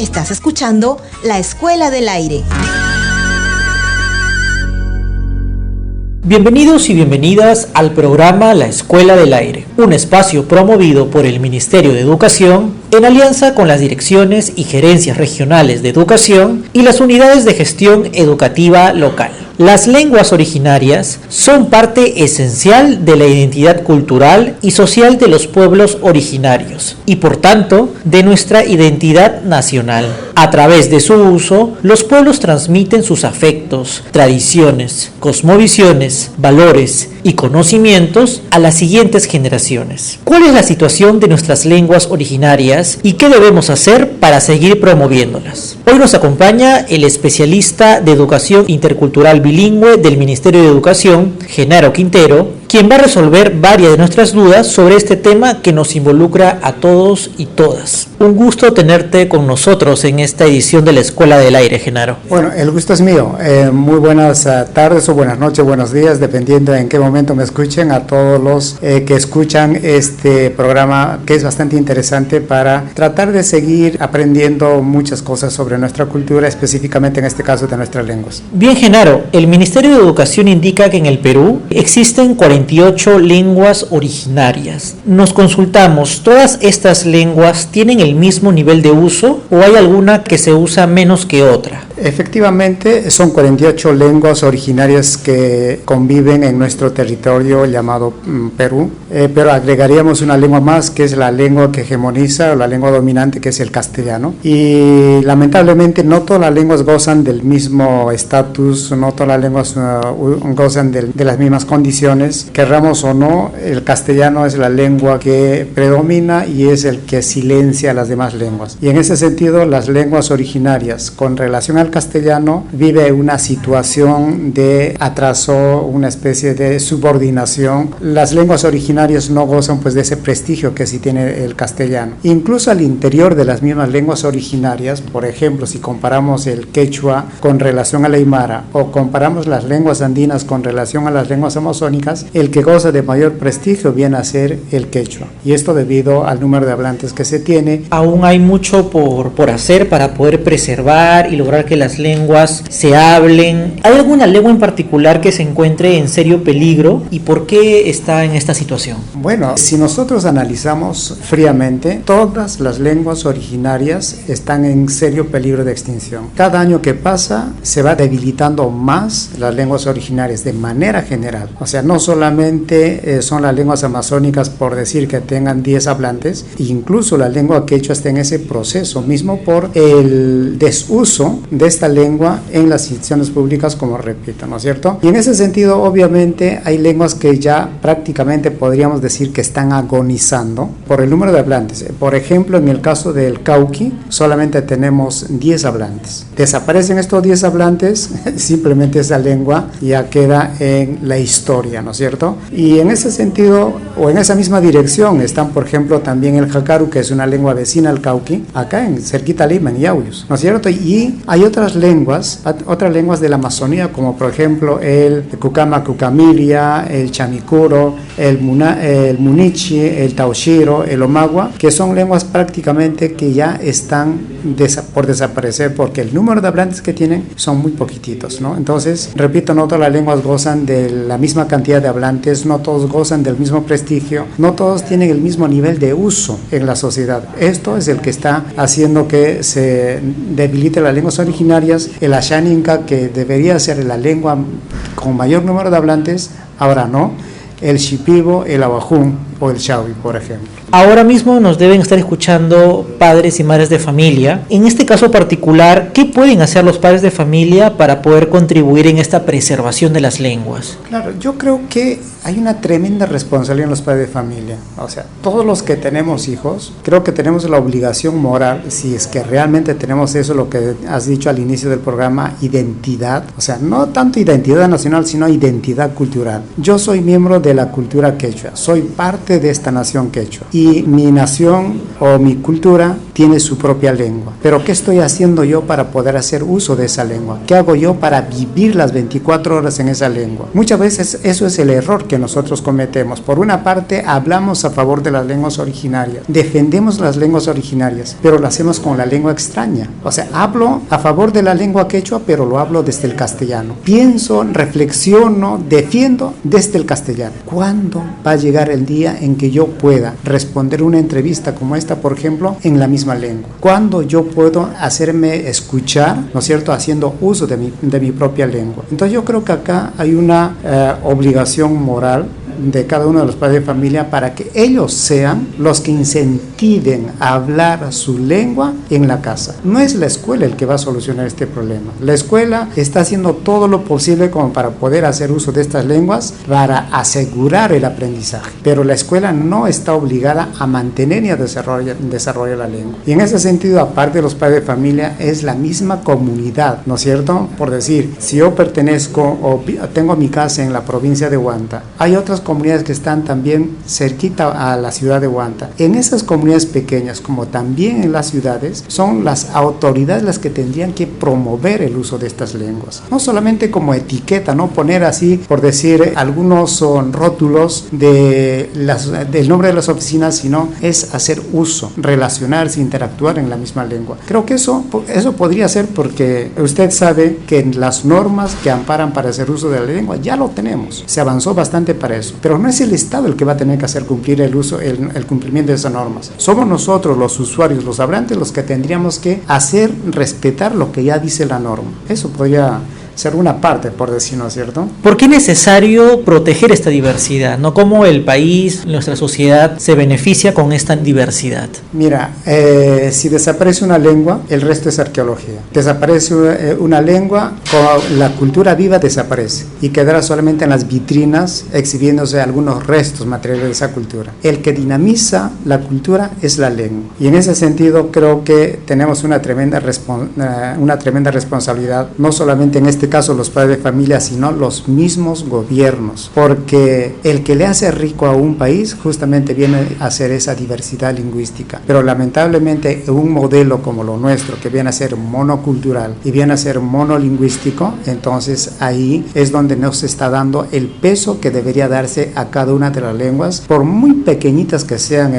Estás escuchando La Escuela del Aire. Bienvenidos y bienvenidas al programa La Escuela del Aire, un espacio promovido por el Ministerio de Educación en alianza con las direcciones y gerencias regionales de educación y las unidades de gestión educativa local. Las lenguas originarias son parte esencial de la identidad cultural y social de los pueblos originarios y por tanto de nuestra identidad nacional. A través de su uso, los pueblos transmiten sus afectos, tradiciones, cosmovisiones, valores y conocimientos a las siguientes generaciones. ¿Cuál es la situación de nuestras lenguas originarias y qué debemos hacer para seguir promoviéndolas? Hoy nos acompaña el especialista de educación intercultural bilingüe del Ministerio de Educación, Genaro Quintero, quien va a resolver varias de nuestras dudas sobre este tema que nos involucra a todos y todas. Un gusto tenerte con nosotros en esta edición de la Escuela del Aire, Genaro. Bueno, el gusto es mío. Muy buenas tardes o buenas noches, buenos días, dependiendo en qué momento me escuchen, a todos los que escuchan este programa, que es bastante interesante para tratar de seguir aprendiendo muchas cosas sobre nuestra cultura, específicamente en este caso de nuestras lenguas. Bien, Genaro, el Ministerio de Educación indica que en el Perú existen 48 lenguas originarias. Nos consultamos, ¿todas estas lenguas tienen el mismo nivel de uso o hay alguna que se usa menos que otra? Efectivamente, son 48 lenguas originarias que conviven en nuestro territorio llamado Perú, pero agregaríamos una lengua más, que es la lengua que hegemoniza, o la lengua dominante, que es el castellano. Y lamentablemente no todas las lenguas gozan del mismo estatus, no todas las lenguas gozan de las mismas condiciones. Querramos o no, el castellano es la lengua que predomina y es el que silencia a las demás lenguas. Y en ese sentido, las lenguas originarias con relación al castellano vive una situación de atraso, una especie de subordinación. Las lenguas originarias no gozan pues de ese prestigio que sí tiene el castellano. Incluso al interior de las mismas lenguas originarias, por ejemplo, si comparamos el quechua con relación al aymara o comparamos las lenguas andinas con relación a las lenguas amazónicas, el que goza de mayor prestigio viene a ser el quechua. Y esto debido al número de hablantes que se tiene. Aún hay mucho por hacer para poder preservar y lograr que las lenguas se hablen. ¿Hay alguna lengua en particular que se encuentre en serio peligro y por qué está en esta situación? Bueno, si nosotros analizamos fríamente, todas las lenguas originarias están en serio peligro de extinción. Cada año que pasa se va debilitando más las lenguas originarias de manera general. O sea, no solamente son las lenguas amazónicas por decir que tengan 10 hablantes, incluso la lengua quechua está en ese proceso mismo por el desuso de esta lengua en las instituciones públicas, como repito, ¿no es cierto? Y en ese sentido, obviamente, hay lenguas que ya prácticamente podríamos decir que están agonizando por el número de hablantes. Por ejemplo, en el caso del cauqui, solamente tenemos 10 hablantes. Desaparecen estos 10 hablantes, simplemente esa lengua ya queda en la historia, ¿no es cierto? Y en ese sentido, o en esa misma dirección, están, por ejemplo, también el jacaru, que es una lengua vecina al cauqui, acá en cerquita Lima, en Yauyos, ¿no es cierto? Y hay otras lenguas de la Amazonía, como por ejemplo el Cucama Cucamilia, el Chamicuro, el Munichi, el Taushiro, el Omagua, que son lenguas prácticamente que ya están por desaparecer porque el número de hablantes que tienen son muy poquititos, ¿no? Entonces, repito, no todas las lenguas gozan de la misma cantidad de hablantes, no todos gozan del mismo prestigio, no todos tienen el mismo nivel de uso en la sociedad. Esto es el que está haciendo que se debilite las lenguas originarias. El Ashaninka, que debería ser la lengua con mayor número de hablantes, ahora no. El Shipibo, el Abajún o el Shawi, por ejemplo. Ahora mismo nos deben estar escuchando padres y madres de familia. En este caso particular, ¿qué pueden hacer los padres de familia para poder contribuir en esta preservación de las lenguas? Claro, yo creo que hay una tremenda responsabilidad en los padres de familia. O sea, todos los que tenemos hijos, creo que tenemos la obligación moral, si es que realmente tenemos eso, lo que has dicho al inicio del programa, identidad. O sea, no tanto identidad nacional, sino identidad cultural. Yo soy miembro de la cultura quechua, soy parte de esta nación quechua y mi nación o mi cultura tiene su propia lengua. Pero ¿qué estoy haciendo yo para poder hacer uso de esa lengua? ¿Qué hago yo para vivir las 24 horas en esa lengua? Muchas veces eso es el error que nosotros cometemos. Por una parte, hablamos a favor de las lenguas originarias, defendemos las lenguas originarias, pero lo hacemos con la lengua extraña. O sea, hablo a favor de la lengua quechua, pero lo hablo desde el castellano. Pienso, reflexiono, defiendo desde el castellano. ¿Cuándo va a llegar el día en que yo pueda responder una entrevista como esta, por ejemplo, en la misma lengua? ¿Cuándo yo puedo hacerme escuchar, ¿no es cierto?, haciendo uso de mi propia lengua? Entonces yo creo que acá hay una obligación moral de cada uno de los padres de familia para que ellos sean los que incentiven a hablar su lengua en la casa. No es la escuela el que va a solucionar este problema. La escuela está haciendo todo lo posible como para poder hacer uso de estas lenguas para asegurar el aprendizaje, pero la escuela no está obligada a mantener y a desarrollar la lengua. Y en ese sentido, aparte de los padres de familia, es la misma comunidad, ¿no es cierto? Por decir, si yo pertenezco o tengo mi casa en la provincia de Huanta, hay otras comunidades que están también cerquita a la ciudad de Huanta. En esas comunidades pequeñas, como también en las ciudades, son las autoridades las que tendrían que promover el uso de estas lenguas. No solamente como etiqueta, no poner así, por decir, algunos rótulos del nombre de las oficinas, sino es hacer uso, relacionarse, interactuar en la misma lengua. Creo que eso podría ser, porque usted sabe que en las normas que amparan para hacer uso de la lengua ya lo tenemos. Se avanzó bastante para eso. Pero no es el Estado el que va a tener que hacer cumplir el cumplimiento de esas normas. Somos nosotros, los usuarios, los hablantes, los que tendríamos que hacer respetar lo que ya dice la norma. Eso podría ser una parte, por decirlo, ¿cierto? ¿Por qué es necesario proteger esta diversidad? ¿No? ¿Cómo el país, nuestra sociedad, se beneficia con esta diversidad? Mira, si desaparece una lengua, el resto es arqueología. Desaparece una lengua, la cultura viva desaparece y quedará solamente en las vitrinas exhibiéndose algunos restos materiales de esa cultura. El que dinamiza la cultura es la lengua. Y en ese sentido creo que tenemos una tremenda responsabilidad, no solamente en este caso los padres de familia, sino los mismos gobiernos, porque el que le hace rico a un país justamente viene a ser esa diversidad lingüística, pero lamentablemente un modelo como lo nuestro, que viene a ser monocultural y viene a ser monolingüístico, entonces ahí es donde no se está dando el peso que debería darse a cada una de las lenguas, por muy pequeñitas que sean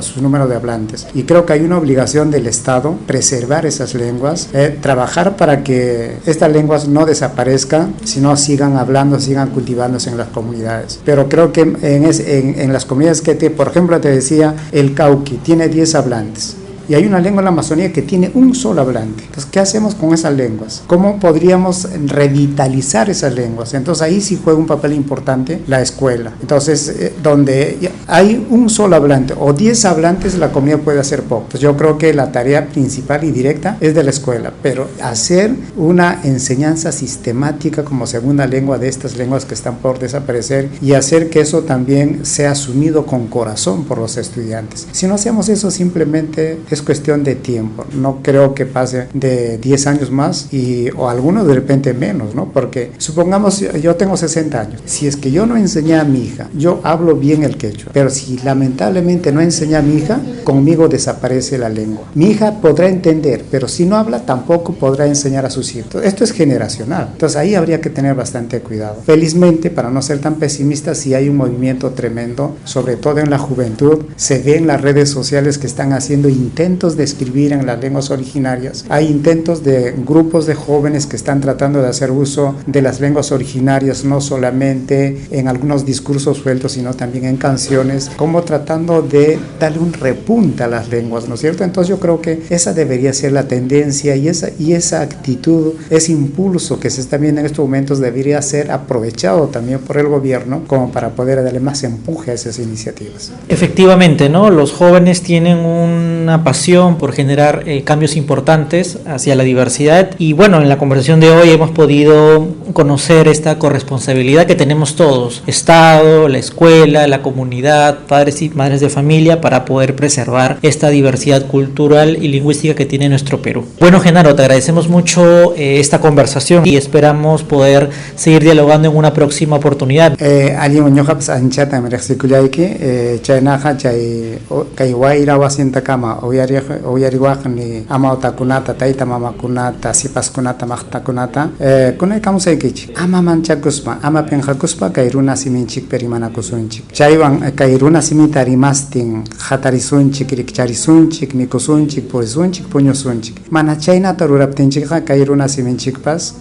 su número de hablantes. Y creo que hay una obligación del Estado preservar esas lenguas, trabajar para que estas lenguas no desaparezcan, sino sigan hablando, sigan cultivándose en las comunidades. Pero creo que en las comunidades por ejemplo, te decía, el Cauqui tiene 10 hablantes. Y hay una lengua en la Amazonía que tiene un solo hablante. Entonces, ¿qué hacemos con esas lenguas? ¿Cómo podríamos revitalizar esas lenguas? Entonces, ahí sí juega un papel importante la escuela. Entonces, donde hay un solo hablante o 10 hablantes, la comunidad puede hacer poco. Entonces, yo creo que la tarea principal y directa es de la escuela, pero hacer una enseñanza sistemática como segunda lengua de estas lenguas que están por desaparecer y hacer que eso también sea asumido con corazón por los estudiantes. Si no hacemos eso, simplemente es cuestión de tiempo. No creo que pase de 10 años más o algunos de repente menos, ¿no? Porque supongamos, yo tengo 60 años. Si es que yo no enseñé a mi hija, yo hablo bien el quechua, pero si lamentablemente no enseñé a mi hija, conmigo desaparece la lengua. Mi hija podrá entender, pero si no habla, tampoco podrá enseñar a sus hijos. Esto es generacional. Entonces ahí habría que tener bastante cuidado. Felizmente, para no ser tan pesimistas, sí hay un movimiento tremendo, sobre todo en la juventud. Se ve en las redes sociales que están haciendo intentos de escribir en las lenguas originarias. Hay intentos de grupos de jóvenes que están tratando de hacer uso de las lenguas originarias, no solamente en algunos discursos sueltos, sino también en canciones, como tratando de darle un repunte a las lenguas, ¿no es cierto? Entonces yo creo que esa debería ser la tendencia y esa actitud, ese impulso que se está viendo en estos momentos debería ser aprovechado también por el gobierno como para poder darle más empuje a esas iniciativas. Efectivamente, ¿no? Los jóvenes tienen una pasión preocupación por generar cambios importantes hacia la diversidad. Y bueno, en la conversación de hoy hemos podido conocer esta corresponsabilidad que tenemos todos, Estado, la escuela, la comunidad, padres y madres de familia, para poder preservar esta diversidad cultural y lingüística que tiene nuestro Perú. Bueno, Genaro, te agradecemos mucho esta conversación y esperamos poder seguir dialogando en una próxima oportunidad. Ali muñojaps anchata merexikulayki chaynaja chay kay wayra wasinta kama uyariwaqni ama utakunata tayta mamakunata sipaskunata maqtakunata kunay kamusaykichik ama manchakuspa ama penqakuspa kay runa siminchik perimanakusunchik chaywan kay runa simita rimastin qhatarisunchik rikcharisunchik mikusunchik purisunchik puñusunchik mana chaynata ruraptinchikqa kay runa siminchikpas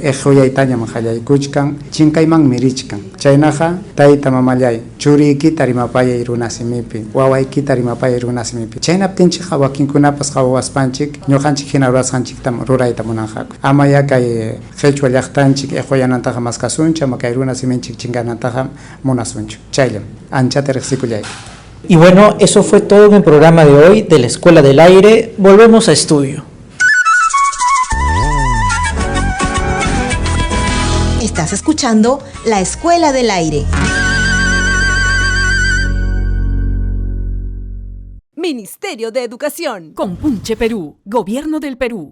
equyaytañam qallaykuchkan chinkayman mirichkan chaynaqa tayta mamallay churiykita rimapayay runa simipi wawaykita rimapayay runa simipi chaynaptinchikqa wakinkunapas qhawawaspanchik ñuqanchik hina rurasqanchiktam rurayta munanqaku ama ya kay qhichwa llaqtanchik equyanantaqa maskasunchu ama kay runa siminchik chinkanantaqa munasunchu chayllam anchata riqsikullayki. Y bueno, eso fue todo en el programa de hoy de la Escuela del Aire. Volvemos a estudio. Estás escuchando La Escuela del Aire. Ministerio de Educación. Compunche Perú. Gobierno del Perú.